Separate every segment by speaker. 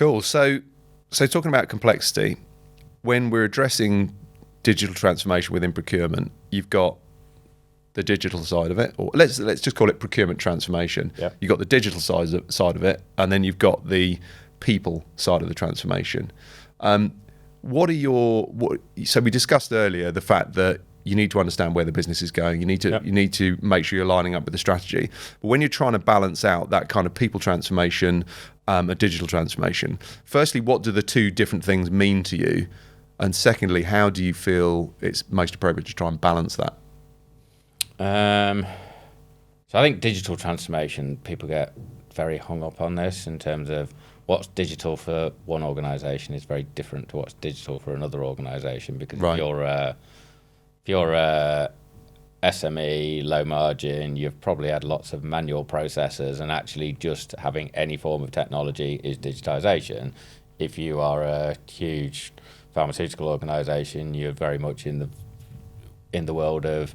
Speaker 1: Cool. So talking about complexity, when we're addressing digital transformation within procurement, you've got the digital side of it, or let's just call it procurement transformation.
Speaker 2: Yep.
Speaker 1: You've got the digital side of it, and then you've got the people side of the transformation. So we discussed earlier the fact that you need to understand where the business is going. You need to make sure you're lining up with the strategy. But when you're trying to balance out that kind of people transformation, a digital transformation, firstly, what do the two different things mean to you? And secondly, how do you feel it's most appropriate to try and balance that?
Speaker 2: So I think digital transformation, people get very hung up on this in terms of what's digital for one organisation is very different to what's digital for another organisation, because
Speaker 1: Right.
Speaker 2: if you're a SME, low margin, you've probably had lots of manual processes, and actually just having any form of technology is digitisation. If you are a huge pharmaceutical organisation, you're very much in the world of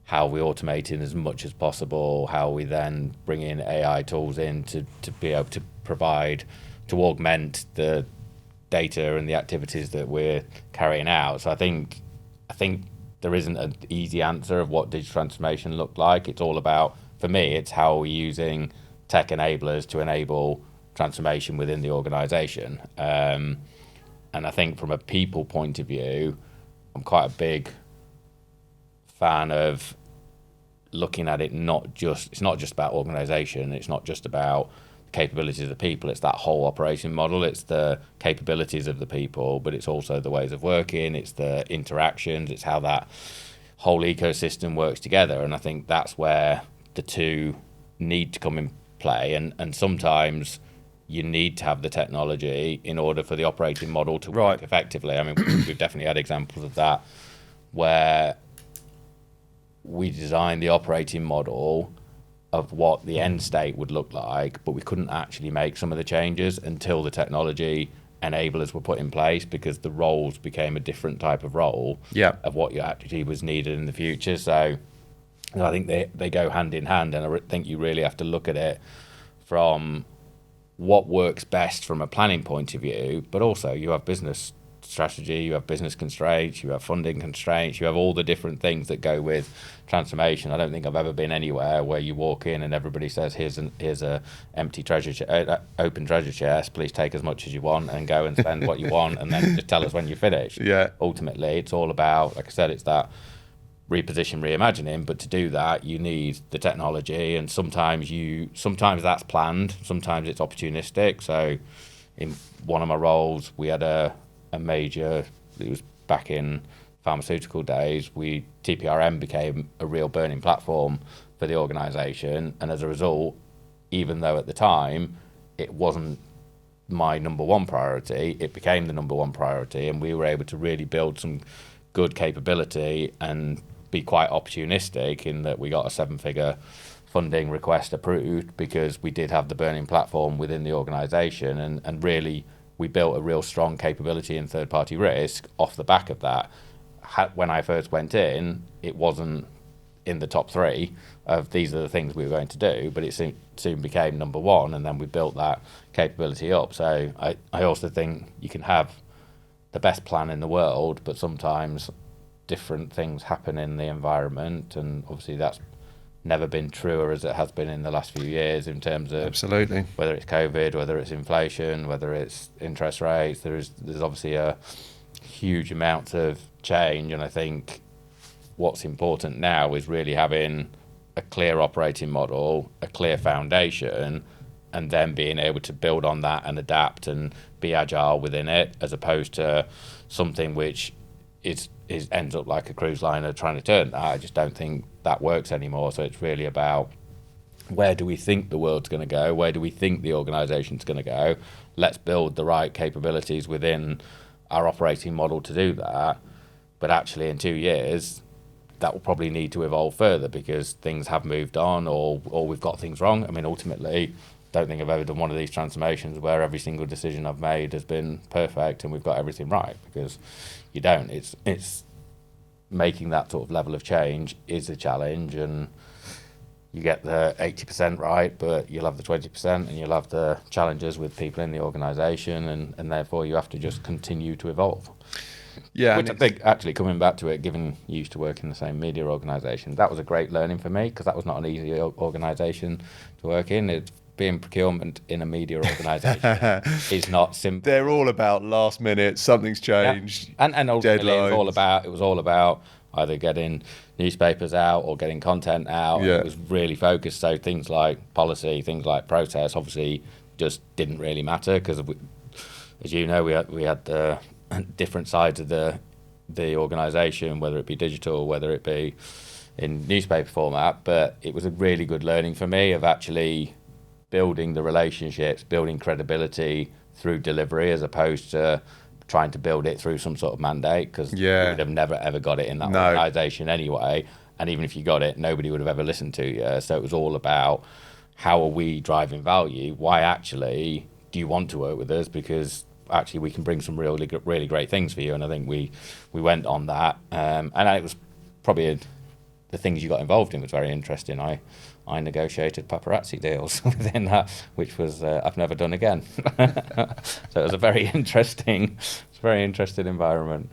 Speaker 2: how we automate in as much as possible, how we then bring in AI tools in to be able to provide, to augment the data and the activities that we're carrying out. So I think there isn't an easy answer of what digital transformation looked like. It's all about, for me, it's how we're using tech enablers to enable transformation within the organisation. And I think from a people point of view, I'm quite a big fan of looking at it, it's not just about organisation, it's not just about capabilities of the people, it's that whole operating model, it's the capabilities of the people, but it's also the ways of working, it's the interactions, it's how that whole ecosystem works together. And I think that's where the two need to come in play, and sometimes you need to have the technology in order for the operating model to work effectively. I mean, we've definitely had examples of that where we designed the operating model of what the end state would look like, but we couldn't actually make some of the changes until the technology enablers were put in place, because the roles became a different type of role of what you actually was needed in the future. So I think they go hand in hand, and I think you really have to look at it from what works best from a planning point of view, but also you have business strategy, you have business constraints, you have funding constraints, you have all the different things that go with transformation. I don't think I've ever been anywhere where you walk in and everybody says, here's a empty open treasure chest, please take as much as you want and go and spend what you want, and then just tell us when you finish. Ultimately, it's all about, like I said, it's that reposition, reimagining, but to do that you need the technology, and sometimes that's planned, sometimes it's opportunistic. So in one of my roles, we had a major, it was back in pharmaceutical days, TPRM became a real burning platform for the organisation, and as a result, even though at the time it wasn't my number one priority, it became the number one priority, and we were able to really build some good capability and be quite opportunistic in that we got a 7-figure funding request approved because we did have the burning platform within the organisation, and really we built a real strong capability in third-party risk off the back of that. When I first went in, it wasn't in the top 3 of these are the things we were going to do, but it soon became number 1, and then we built that capability up. So I also think you can have the best plan in the world, but sometimes different things happen in the environment, and obviously that's never been truer as it has been in the last few years in terms of whether it's COVID, whether it's inflation, whether it's interest rates. There's obviously a huge amount of change, and I think what's important now is really having a clear operating model, a clear foundation, and then being able to build on that and adapt and be agile within it, as opposed to something which ends up like a cruise liner trying to turn that. I just don't think that works anymore. So it's really about, where do we think the world's going to go? Where do we think the organisation's going to go? Let's build the right capabilities within our operating model to do that. But actually in 2 years, that will probably need to evolve further because things have moved on, or we've got things wrong. I mean, ultimately, don't think I've ever done one of these transformations where every single decision I've made has been perfect and we've got everything right, because you don't. It's making that sort of level of change is a challenge, and you get the 80% right, but you'll have the 20% and you'll have the challenges with people in the organisation, and therefore you have to just continue to evolve.
Speaker 1: Yeah,
Speaker 2: Which I think, actually, coming back to it, given you used to work in the same media organisation, that was a great learning for me, because that was not an easy organisation to work in. Being procurement in a media organisation is not simple.
Speaker 1: They're all about last minute, something's changed,
Speaker 2: and ultimately
Speaker 1: deadlines.
Speaker 2: it was all about either getting newspapers out or getting content out.
Speaker 1: Yeah.
Speaker 2: It was really focused. So things like policy, things like process, obviously just didn't really matter, because, as you know, we had the different sides of the organisation, whether it be digital, whether it be in newspaper format. But it was a really good learning for me of actually building the relationships, building credibility through delivery, as opposed to trying to build it through some sort of mandate, because you would have never ever got it in that organisation anyway. And even if you got it, nobody would have ever listened to you. So it was all about, how are we driving value? Why actually do you want to work with us? Because actually we can bring some really great things for you. And I think we went on that, and it was probably the things you got involved in was very interesting. I negotiated paparazzi deals within that, which was I've never done again. So it was a very interesting environment.